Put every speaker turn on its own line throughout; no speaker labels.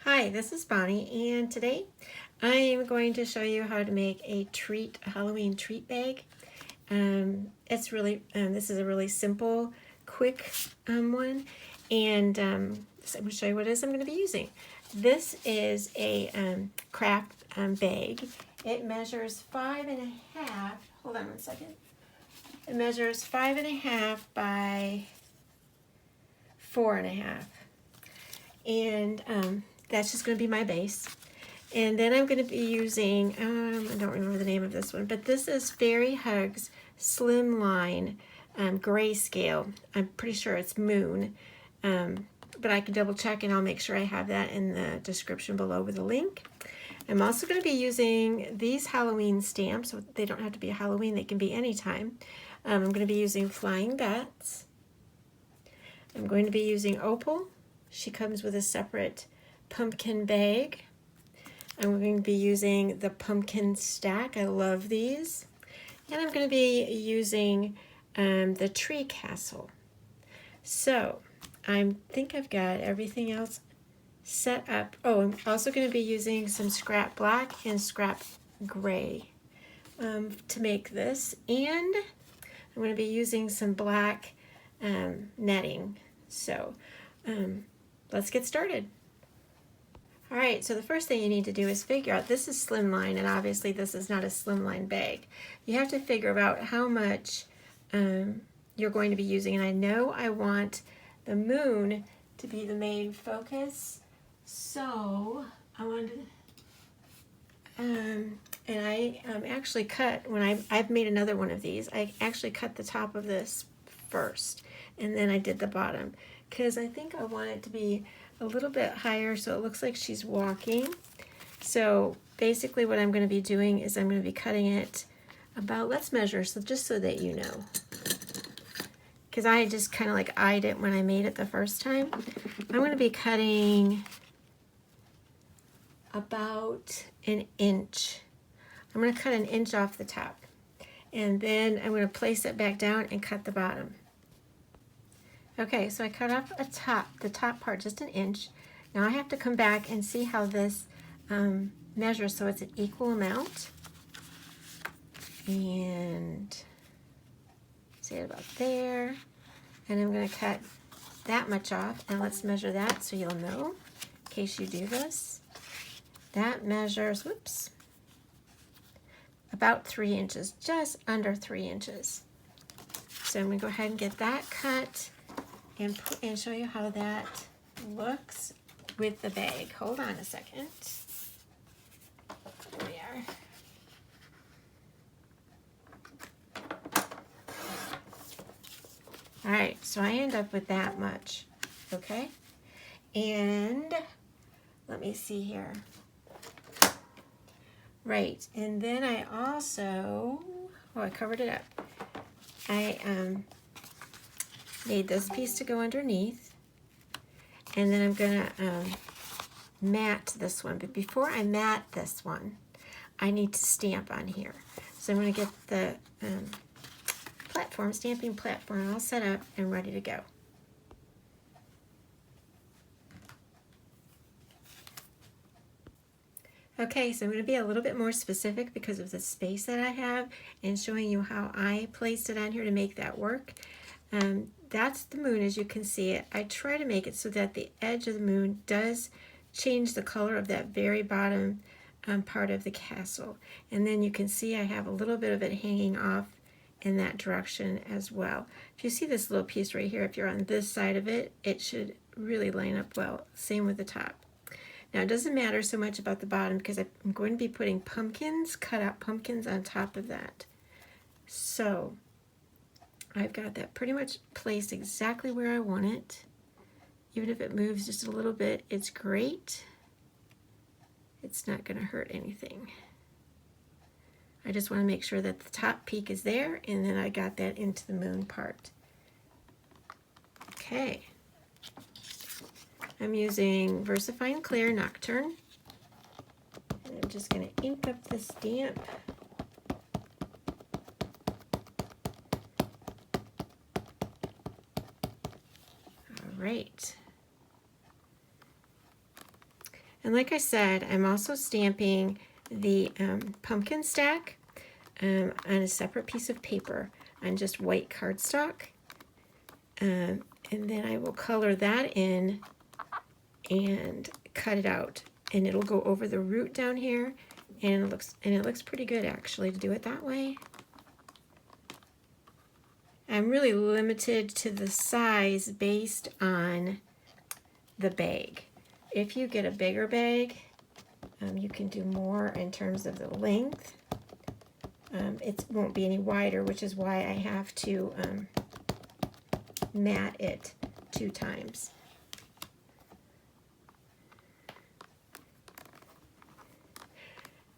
Hi, this is Bonnie, and today I am going to show you how to make a Halloween treat bag. This is a really simple, quick one, and so I'm going to show you what it is I'm going to be using. This is a craft bag. It measures 5.5. Hold on one second. It measures 5.5 by 4.5, and that's just going to be my base. And then I'm going to be using, I don't remember the name of this one, but this is Fairy Hugs Slimline Grayscale. I'm pretty sure it's Moon, but I can double check and I'll make sure I have that in the description below with a link. I'm also going to be using these Halloween stamps. So they don't have to be Halloween, they can be anytime. I'm going to be using Flying Bats. I'm going to be using Opal. She comes with a separate pumpkin bag. I'm going to be using the pumpkin stack. I love these. And I'm going to be using the tree castle. So I think I've got everything else set up. Oh, I'm also going to be using some scrap black and scrap gray to make this. And I'm going to be using some black netting. So let's get started. All right, so the first thing you need to do is figure out, this is slimline, and obviously this is not a slimline bag. You have to figure out how much you're going to be using, and I know I want the moon to be the main focus, so I wanted and I actually cut, when I've made another one of these, I actually cut the top of this first, and then I did the bottom, because I think I want it to be a little bit higher so it looks like she's walking. So basically what I'm going to be doing is I'm going to be cutting it about, let's measure, so just so that you know, because I just kind of like eyed it when I made it the first time. I'm going to be cutting about an inch. I'm going to cut an inch off the top, and then I'm going to place it back down and cut the bottom. Okay, so I cut off the top part, just an inch. Now I have to come back and see how this measures so it's an equal amount. And see it about there. And I'm going to cut that much off, and let's measure that so you'll know in case you do this. That measures, whoops, about 3 inches, just under 3 inches. So I'm going to go ahead and get that cut and show you how that looks with the bag. Hold on a second. There we are. All right, so I end up with that much, okay? And let me see here. Right, and then I also, I covered it up. I made this piece to go underneath, and then I'm gonna mat this one. But before I mat this one, I need to stamp on here. So I'm gonna get the stamping platform all set up and ready to go. Okay, so I'm going to be a little bit more specific because of the space that I have and showing you how I placed it on here to make that work. That's the moon as you can see it. I try to make it so that the edge of the moon does change the color of that very bottom part of the castle. And then you can see I have a little bit of it hanging off in that direction as well. If you see this little piece right here, if you're on this side of it, it should really line up well. Same with the top. Now it doesn't matter so much about the bottom because I'm going to be putting pumpkins, cut out pumpkins on top of that. So I've got that pretty much placed exactly where I want it. Even if it moves just a little bit, it's great. It's not going to hurt anything. I just want to make sure that the top peak is there, and then I got that into the moon part. Okay. I'm using VersaFine Clear Nocturne. And I'm just going to ink up the stamp. All right. And like I said, I'm also stamping the pumpkin stack on a separate piece of paper on just white cardstock. And then I will color that in and cut it out. And it'll go over the root down here, and it looks pretty good actually to do it that way. I'm really limited to the size based on the bag. If you get a bigger bag, you can do more in terms of the length. It won't be any wider, which is why I have to mat it 2 times.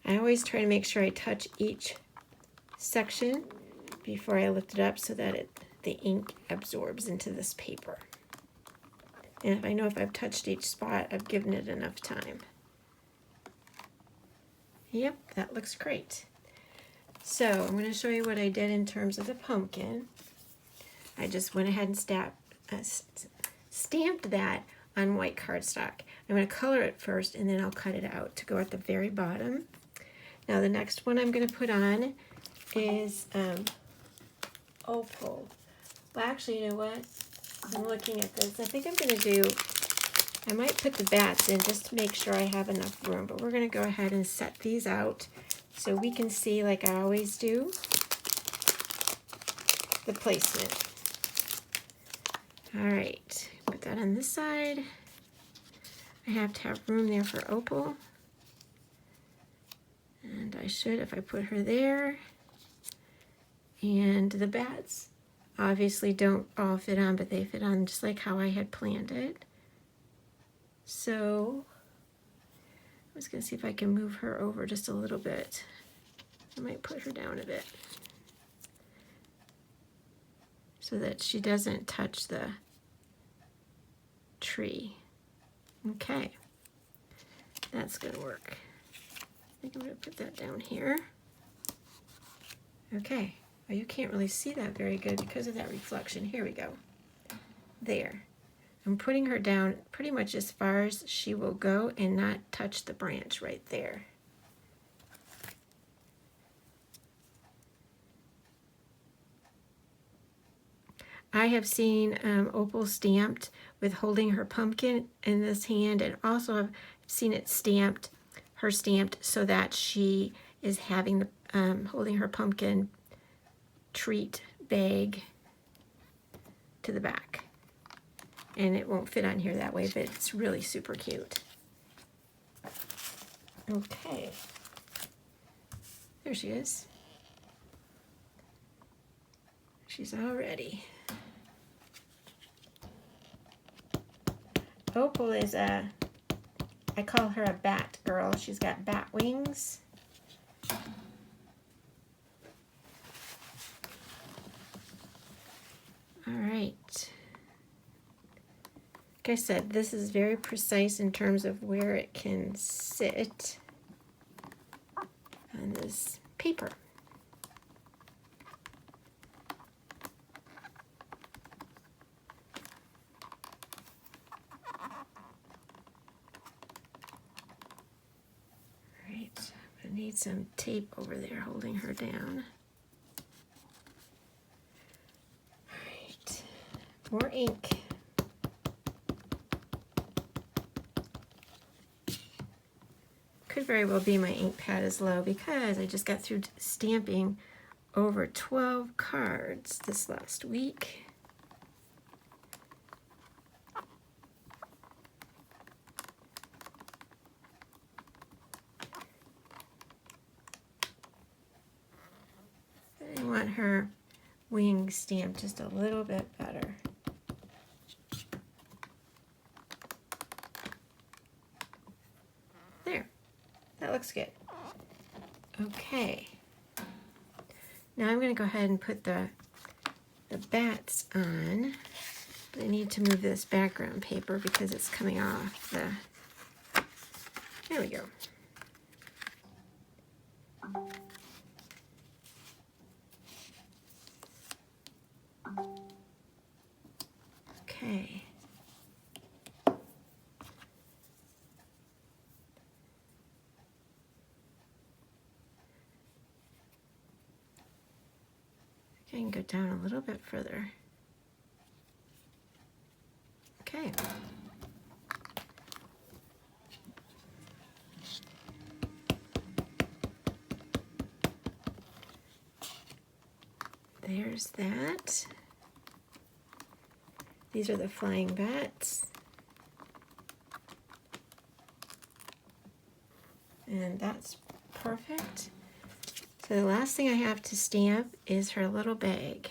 I always try to make sure I touch each section before I lift it up so that the ink absorbs into this paper. And if I know if I've touched each spot, I've given it enough time. Yep, that looks great. So I'm going to show you what I did in terms of the pumpkin. I just went ahead and stamped that on white cardstock. I'm going to color it first, and then I'll cut it out to go at the very bottom. Now the next one I'm going to put on is Opal. Well, actually, you know what? I'm looking at this. I think I'm going to do, I might put the bats in just to make sure I have enough room, but we're going to go ahead and set these out so we can see, like I always do, the placement. All right, put that on this side. I have to have room there for Opal. And I should if I put her there. And the bats obviously don't all fit on, but they fit on just like how I had planned it. So I was going to see if I can move her over just a little bit. I might put her down a bit so that she doesn't touch the tree. Okay, that's going to work. I think I'm going to put that down here. Okay, well, you can't really see that very good because of that reflection. Here we go. There. I'm putting her down pretty much as far as she will go and not touch the branch right there. I have seen Opal stamped with holding her pumpkin in this hand, and also have seen it stamped, her stamped so that she is having the holding her pumpkin treat bag to the back. And it won't fit on here that way, but it's really super cute. Okay. There she is. She's all ready. Opal is I call her a bat girl. She's got bat wings. All right. Like I said, this is very precise in terms of where it can sit on this paper. I need some tape over there holding her down. All right, more ink. Could very well be my ink pad is low because I just got through stamping over 12 cards this last week. I want her wing stamped just a little bit better. There, that looks good. Okay, now I'm going to go ahead and put the bats on, but I need to move this background paper because it's coming off the, there we go. Okay. I can go down a little bit further. Okay. There's that. These are the flying bats. And that's perfect. So the last thing I have to stamp is her little bag.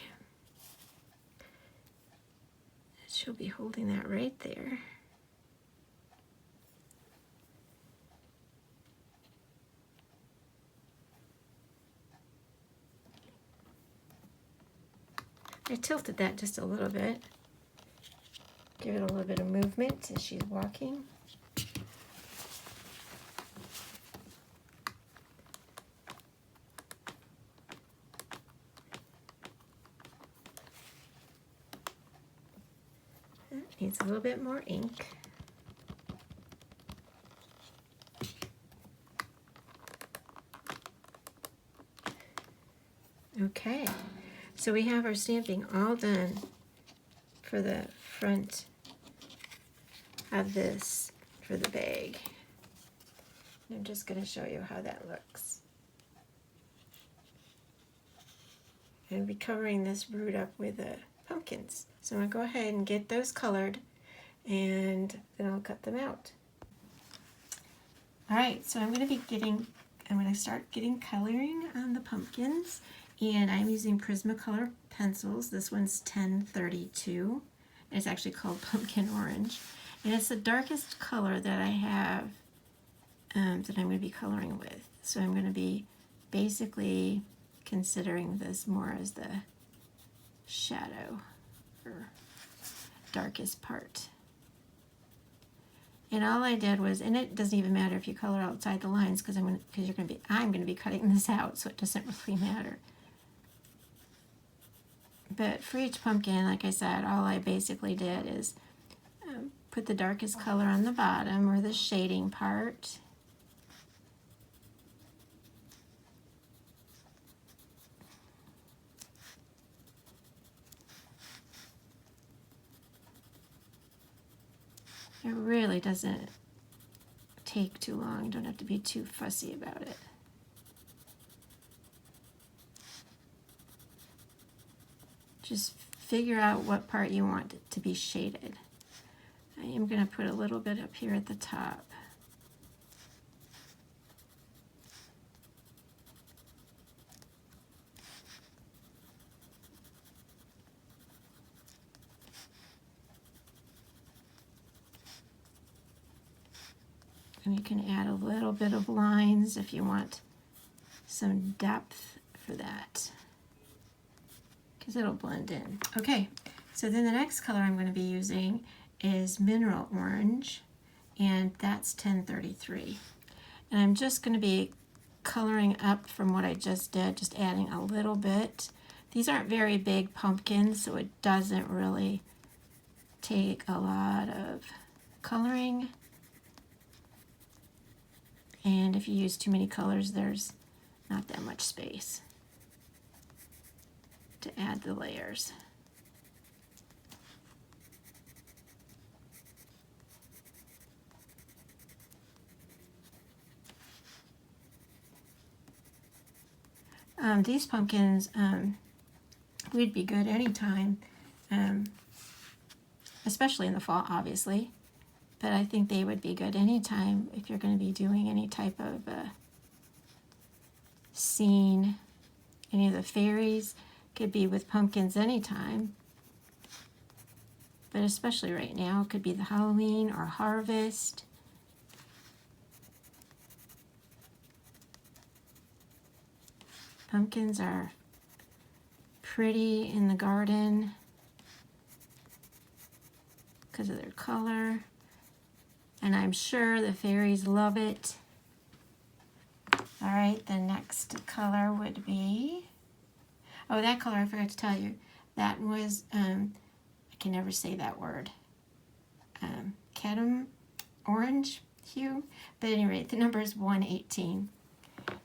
She'll be holding that right there. I tilted that just a little bit. Give it a little bit of movement as she's walking. That needs a little bit more ink. Okay, so we have our stamping all done for the front of this for the bag. I'm just going to show you how that looks. I'm going to be covering this root up with pumpkins. So I'm going to go ahead and get those colored, and then I'll cut them out. Alright, so I'm going to start getting coloring on the pumpkins, and I'm using Prismacolor pencils. This one's 1032. It's actually called Pumpkin Orange. And it's the darkest color that I have that I'm going to be coloring with. So I'm going to be basically considering this more as the shadow or darkest part. And all I did was, and it doesn't even matter if you color outside the lines because I'm going to be cutting this out, so it doesn't really matter. But for each pumpkin, like I said, all I basically did is put the darkest color on the bottom, or the shading part. It really doesn't take too long. You don't have to be too fussy about it. Just figure out what part you want it to be shaded. I am going to put a little bit up here at the top. And you can add a little bit of lines if you want some depth for that, because it'll blend in. Okay, so then the next color I'm going to be using is Mineral Orange, and that's 1033. And I'm just going to be coloring up from what I just did, just adding a little bit. These aren't very big pumpkins, so it doesn't really take a lot of coloring. And if you use too many colors, there's not that much space to add the layers. These pumpkins would be good anytime, especially in the fall, obviously. But I think they would be good anytime if you're going to be doing any type of scene. Any of the fairies could be with pumpkins anytime. But especially right now, it could be the Halloween or harvest. Pumpkins are pretty in the garden because of their color. And I'm sure the fairies love it. All right, the next color would be, oh, that color I forgot to tell you. That was, I can never say that word. Cadmium orange hue. But at any rate, the number is 118.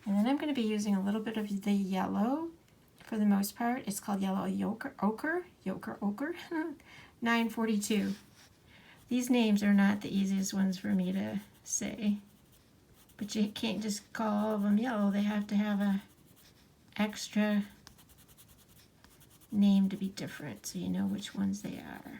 And then I'm going to be using a little bit of the yellow for the most part. It's called Yellow Ochre, 942. These names are not the easiest ones for me to say, but you can't just call all of them yellow. They have to have a extra name to be different so you know which ones they are.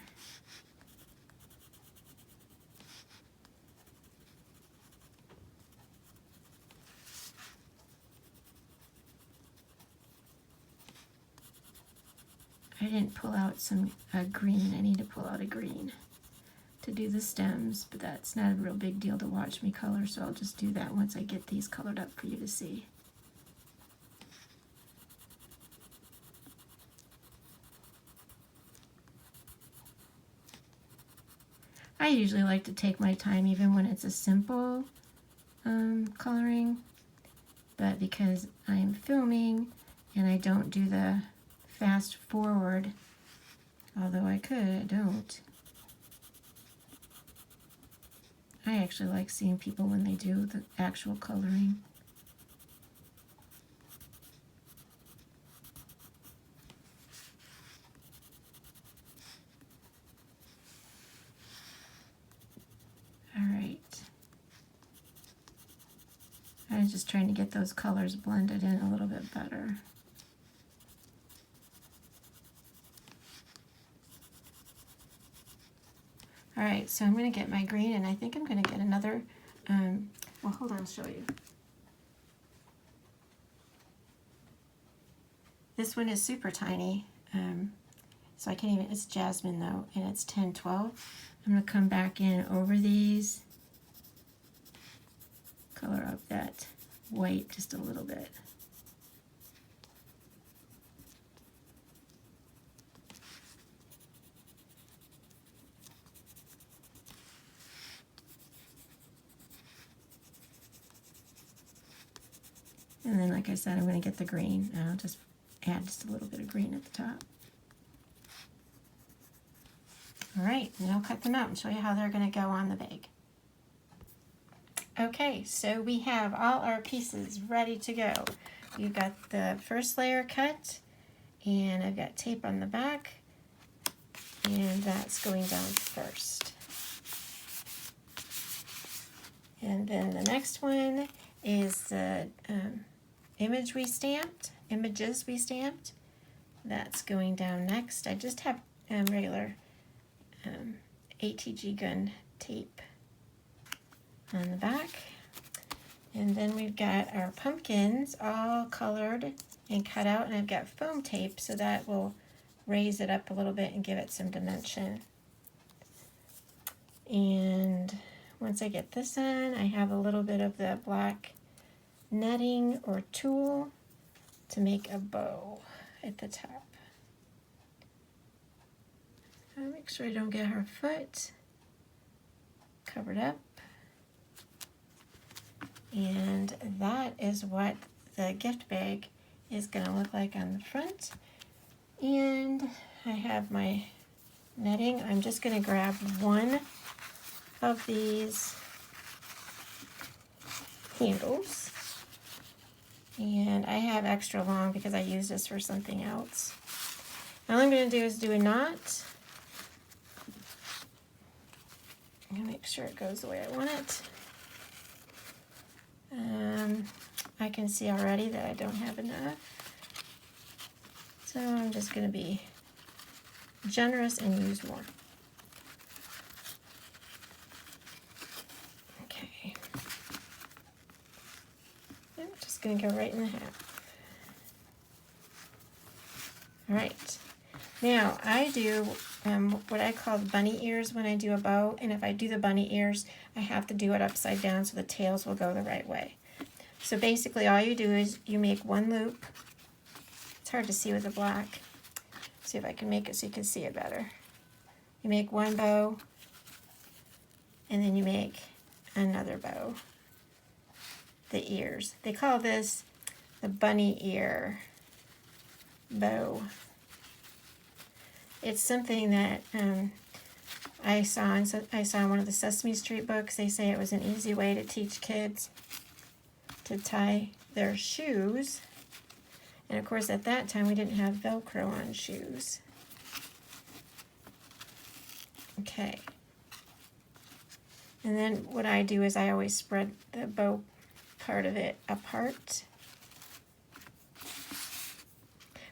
I didn't pull out some green. I need to pull out a green to do the stems, but that's not a real big deal to watch me color, so I'll just do that once I get these colored up for you to see. I usually like to take my time even when it's a simple coloring, but because I'm filming and I don't do the fast forward, although I could, I don't. I actually like seeing people when they do the actual coloring. All right. I'm just trying to get those colors blended in a little bit better. All right, so I'm going to get my green, and I think I'm going to get another, well, hold on, I'll show you. This one is super tiny, so I can't even, it's jasmine though, and it's 1012. I'm going to come back in over these, color up that white just a little bit. And then, like I said, I'm going to get the green, and I'll just add just a little bit of green at the top. All right, and I'll cut them out and show you how they're going to go on the bag. Okay, so we have all our pieces ready to go. We've got the first layer cut, and I've got tape on the back, and that's going down first. And then the next one is the images we stamped. That's going down next. I just have regular ATG gun tape on the back. And then we've got our pumpkins all colored and cut out, and I've got foam tape so that will raise it up a little bit and give it some dimension. And once I get this on, I have a little bit of the black netting or tulle to make a bow at the top. I'll make sure I don't get her foot covered up. And that is what the gift bag is going to look like on the front. And I have my netting. I'm just going to grab one of these handles. And I have extra long because I use this for something else. All I'm going to do is do a knot. I'm going to make sure it goes the way I want it. I can see already that I don't have enough. So I'm just going to be generous and use more. Okay. I'm just going to go right in the half. All right. Now I do what I call the bunny ears when I do a bow, and if I do the bunny ears, I have to do it upside down so the tails will go the right way. So basically all you do is you make one loop. It's hard to see with the black. See if I can make it so you can see it better. You make one bow, and then you make another bow. The ears. They call this the bunny ear bow. It's something that I saw in one of the Sesame Street books. They say it was an easy way to teach kids to tie their shoes. And of course at that time we didn't have Velcro on shoes. Okay. And then what I do is I always spread the bow part of it apart.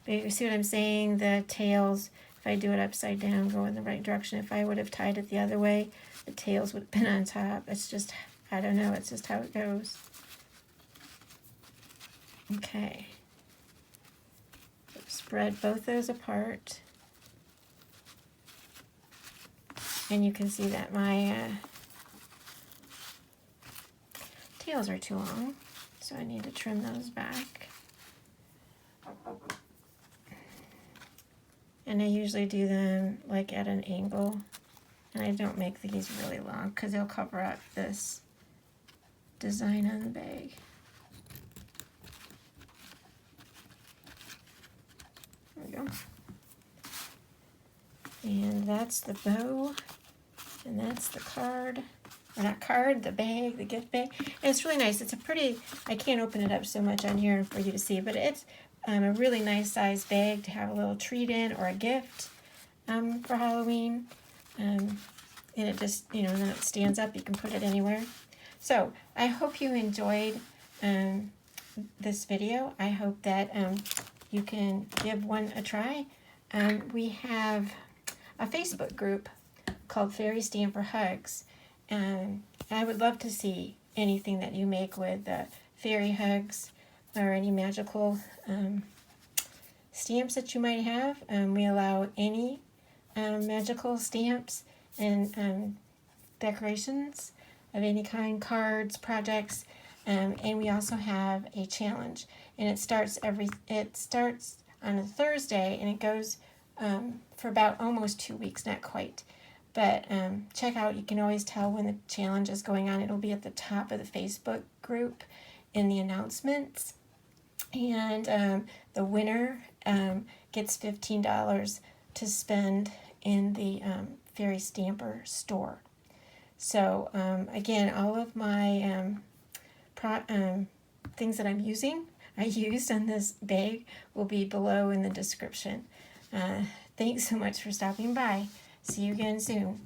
But you see what I'm saying? The tails, if I do it upside down, go in the right direction. If I would have tied it the other way, the tails would have been on top. It's just, I don't know, it's just how it goes. Okay. Spread both those apart. And you can see that my tails are too long, so I need to trim those back. And I usually do them like at an angle, and I don't make these really long because they'll cover up this design on the bag. There we go. And that's the bow, and that's the card. Or not card, the bag, the gift bag. And it's really nice. It's a pretty, I can't open it up so much on here for you to see, but it's a really nice size bag to have a little treat in or a gift for Halloween. And it just, you know, then it stands up. You can put it anywhere. So I hope you enjoyed this video. I hope that you can give one a try. We have a Facebook group called Fairy Stand for Hugs. And I would love to see anything that you make with fairy hugs or any magical stamps that you might have. We allow any magical stamps and decorations of any kind, cards, projects, and we also have a challenge. And it starts on a Thursday, and it goes for about almost 2 weeks, not quite. But check out, you can always tell when the challenge is going on. It'll be at the top of the Facebook group in the announcements. And the winner gets $15 to spend in the Fairy Stamper store. So again, all of my things that I used on this bag will be below in the description. Thanks so much for stopping by. See you again soon.